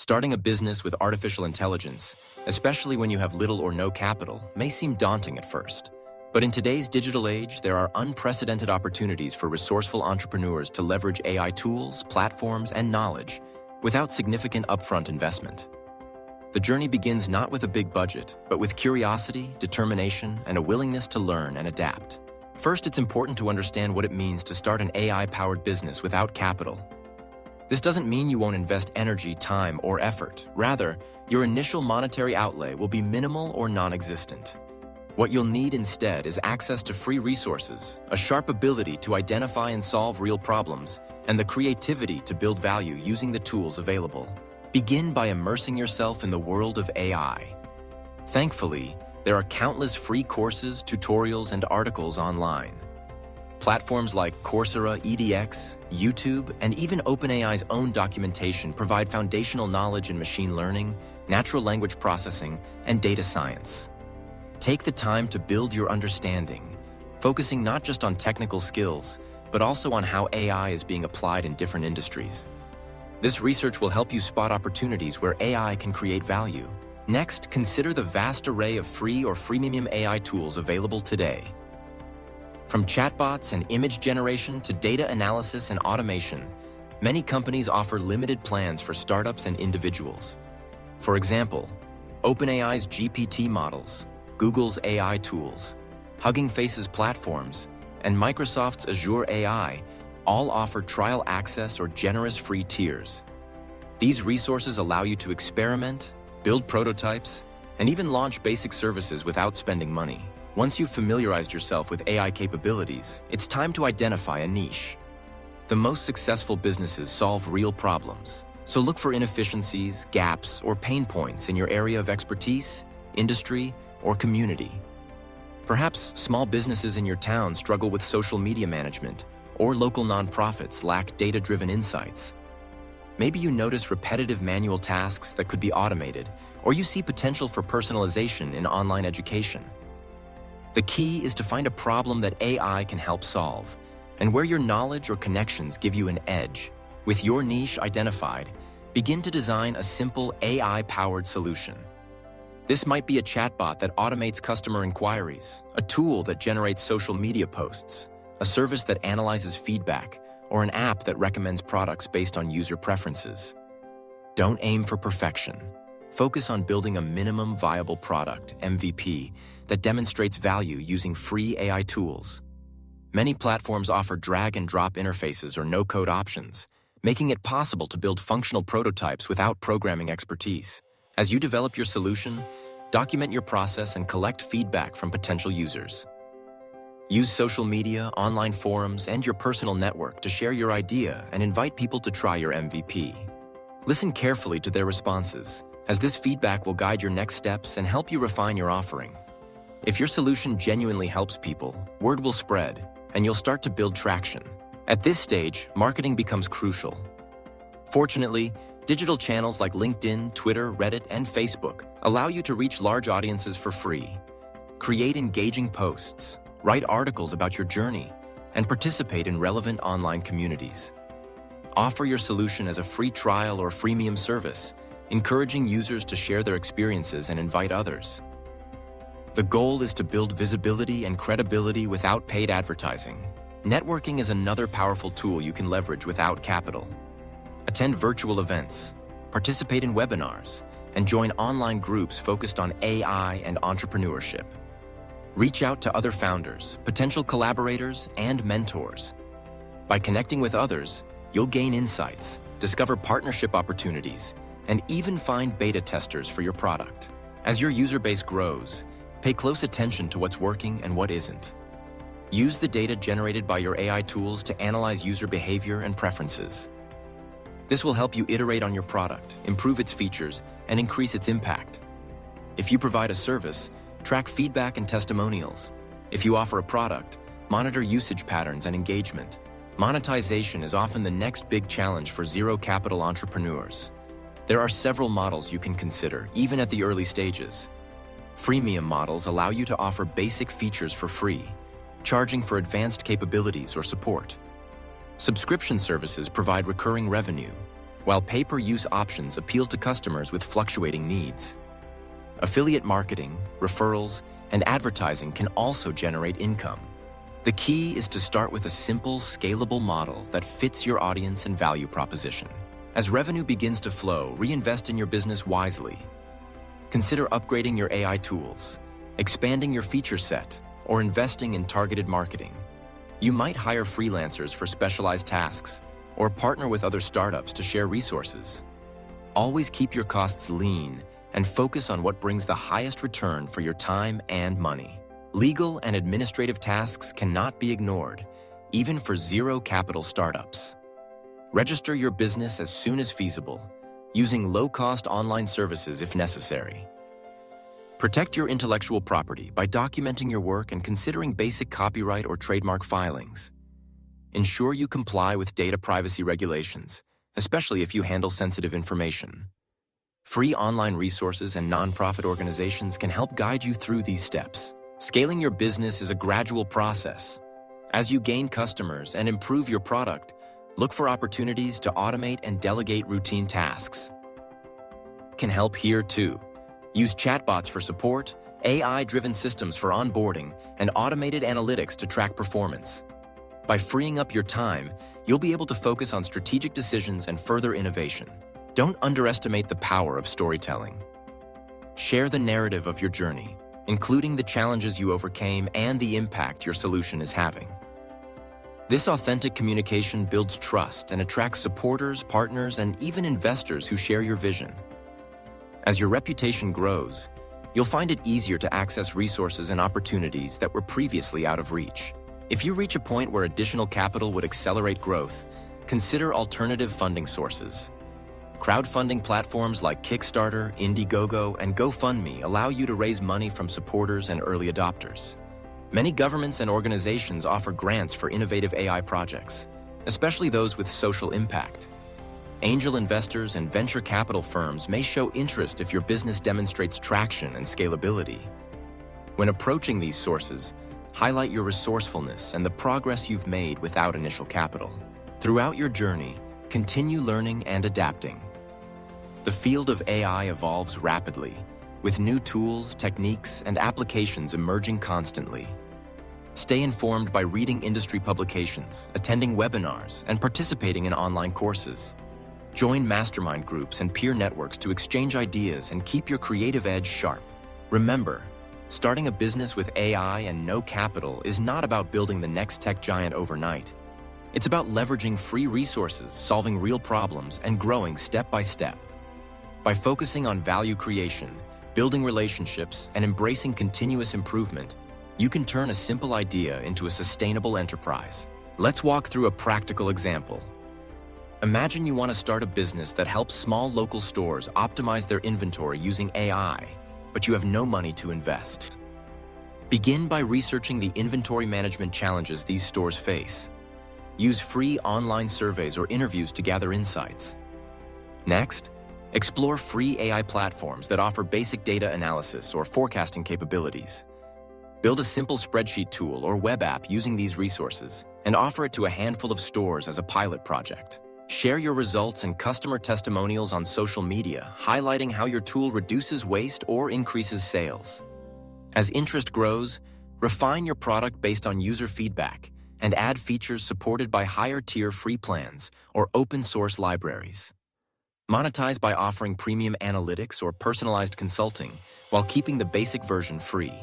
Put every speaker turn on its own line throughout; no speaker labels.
Starting a business with artificial intelligence, especially when you have little or no capital, may seem daunting at first. But in today's digital age, there are unprecedented opportunities for resourceful entrepreneurs to leverage AI tools, platforms, and knowledge without significant upfront investment. The journey begins not with a big budget, but with curiosity, determination, and a willingness to learn and adapt. First, it's important to understand what it means to start an AI-powered business without capital. This doesn't mean you won't invest energy, time, or effort. Rather, your initial monetary outlay will be minimal or non-existent. What you'll need instead is access to free resources, a sharp ability to identify and solve real problems, and the creativity to build value using the tools available. Begin by immersing yourself in the world of AI. Thankfully, there are countless free courses, tutorials, and articles online. Platforms like Coursera, edX, YouTube, and even OpenAI's own documentation provide foundational knowledge in machine learning, natural language processing, and data science. Take the time to build your understanding, focusing not just on technical skills, but also on how AI is being applied in different industries. This research will help you spot opportunities where AI can create value. Next, consider the vast array of free or freemium AI tools available today. From chatbots and image generation to data analysis and automation, many companies offer limited plans for startups and individuals. For example, OpenAI's GPT models, Google's AI tools, Hugging Face's platforms, and Microsoft's Azure AI all offer trial access or generous free tiers. These resources allow you to experiment, build prototypes, and even launch basic services without spending money. Once you've familiarized yourself with AI capabilities, it's time to identify a niche. The most successful businesses solve real problems, so look for inefficiencies, gaps, or pain points in your area of expertise, industry, or community. Perhaps small businesses in your town struggle with social media management, or local nonprofits lack data-driven insights. Maybe you notice repetitive manual tasks that could be automated, or you see potential for personalization in online education. The key is to find a problem that AI can help solve, and where your knowledge or connections give you an edge. With your niche identified, begin to design a simple AI-powered solution. This might be a chatbot that automates customer inquiries, a tool that generates social media posts, a service that analyzes feedback, or an app that recommends products based on user preferences. Don't aim for perfection. Focus on building a minimum viable product, MVP, that demonstrates value using free AI tools. Many platforms offer drag-and-drop interfaces or no-code options, making it possible to build functional prototypes without programming expertise. As you develop your solution, document your process and collect feedback from potential users. Use social media, online forums, and your personal network to share your idea and invite people to try your MVP. Listen carefully to their responses, as this feedback will guide your next steps and help you refine your offering. If your solution genuinely helps people, word will spread, and you'll start to build traction. At this stage, marketing becomes crucial. Fortunately, digital channels like LinkedIn, Twitter, Reddit, and Facebook allow you to reach large audiences for free. Create engaging posts, write articles about your journey, and participate in relevant online communities. Offer your solution as a free trial or freemium service, encouraging users to share their experiences and invite others. The goal is to build visibility and credibility without paid advertising. Networking is another powerful tool you can leverage without capital. Attend virtual events, participate in webinars, and join online groups focused on AI and entrepreneurship. Reach out to other founders, potential collaborators, and mentors. By connecting with others, you'll gain insights, discover partnership opportunities, and even find beta testers for your product. As your user base grows, pay close attention to what's working and what isn't. Use the data generated by your AI tools to analyze user behavior and preferences. This will help you iterate on your product, improve its features, and increase its impact. If you provide a service, track feedback and testimonials. If you offer a product, monitor usage patterns and engagement. Monetization is often the next big challenge for zero-capital entrepreneurs. There are several models you can consider, even at the early stages. Freemium models allow you to offer basic features for free, charging for advanced capabilities or support. Subscription services provide recurring revenue, while pay-per-use options appeal to customers with fluctuating needs. Affiliate marketing, referrals, and advertising can also generate income. The key is to start with a simple, scalable model that fits your audience and value proposition. As revenue begins to flow, reinvest in your business wisely. Consider upgrading your AI tools, expanding your feature set, or investing in targeted marketing. You might hire freelancers for specialized tasks, or partner with other startups to share resources. Always keep your costs lean and focus on what brings the highest return for your time and money. Legal and administrative tasks cannot be ignored, even for zero-capital startups. Register your business as soon as feasible, using low-cost online services if necessary. Protect your intellectual property by documenting your work and considering basic copyright or trademark filings. Ensure you comply with data privacy regulations, especially if you handle sensitive information. Free online resources and nonprofit organizations can help guide you through these steps. Scaling your business is a gradual process. As you gain customers and improve your product, look for opportunities to automate and delegate routine tasks. Can help here too. Use chatbots for support, AI-driven systems for onboarding, and automated analytics to track performance. By freeing up your time, you'll be able to focus on strategic decisions and further innovation. Don't underestimate the power of storytelling. Share the narrative of your journey, including the challenges you overcame and the impact your solution is having. This authentic communication builds trust and attracts supporters, partners, and even investors who share your vision. As your reputation grows, you'll find it easier to access resources and opportunities that were previously out of reach. If you reach a point where additional capital would accelerate growth, consider alternative funding sources. Crowdfunding platforms like Kickstarter, Indiegogo, and GoFundMe allow you to raise money from supporters and early adopters. Many governments and organizations offer grants for innovative AI projects, especially those with social impact. Angel investors and venture capital firms may show interest if your business demonstrates traction and scalability. When approaching these sources, highlight your resourcefulness and the progress you've made without initial capital. Throughout your journey, continue learning and adapting. The field of AI evolves rapidly, with new tools, techniques, and applications emerging constantly. Stay informed by reading industry publications, attending webinars, and participating in online courses. Join mastermind groups and peer networks to exchange ideas and keep your creative edge sharp. Remember, starting a business with AI and no capital is not about building the next tech giant overnight. It's about leveraging free resources, solving real problems, and growing step by step. By focusing on value creation, building relationships, and embracing continuous improvement, you can turn a simple idea into a sustainable enterprise. Let's walk through a practical example. Imagine you want to start a business that helps small local stores optimize their inventory using AI, but you have no money to invest. Begin by researching the inventory management challenges these stores face. Use free online surveys or interviews to gather insights. Next, explore free AI platforms that offer basic data analysis or forecasting capabilities. Build a simple spreadsheet tool or web app using these resources and offer it to a handful of stores as a pilot project. Share your results and customer testimonials on social media, highlighting how your tool reduces waste or increases sales. As interest grows, refine your product based on user feedback and add features supported by higher-tier free plans or open-source libraries. Monetize by offering premium analytics or personalized consulting while keeping the basic version free.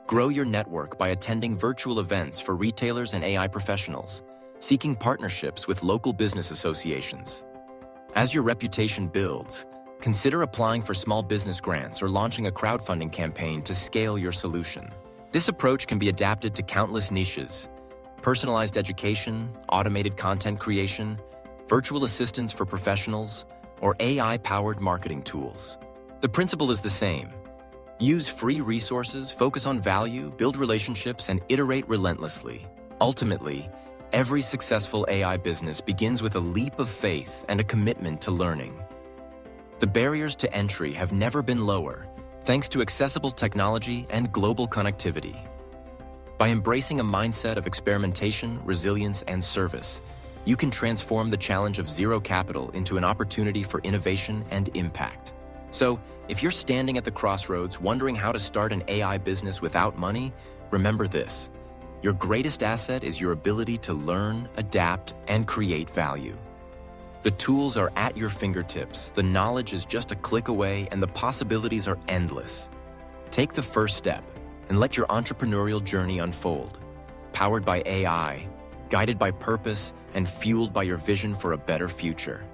Grow your network by attending virtual events for retailers and AI professionals, seeking partnerships with local business associations. As your reputation builds, consider applying for small business grants or launching a crowdfunding campaign to scale your solution. This approach can be adapted to countless niches: personalized education, automated content creation, virtual assistants for professionals, or AI-powered marketing tools. The principle is the same. Use free resources, focus on value, build relationships, and iterate relentlessly. Ultimately, every successful AI business begins with a leap of faith and a commitment to learning. The barriers to entry have never been lower, thanks to accessible technology and global connectivity. By embracing a mindset of experimentation, resilience, and service, you can transform the challenge of zero capital into an opportunity for innovation and impact. So, if you're standing at the crossroads wondering how to start an AI business without money, remember this. Your greatest asset is your ability to learn, adapt, and create value. The tools are at your fingertips, the knowledge is just a click away, and the possibilities are endless. Take the first step and let your entrepreneurial journey unfold. Powered by AI, guided by purpose, and fueled by your vision for a better future.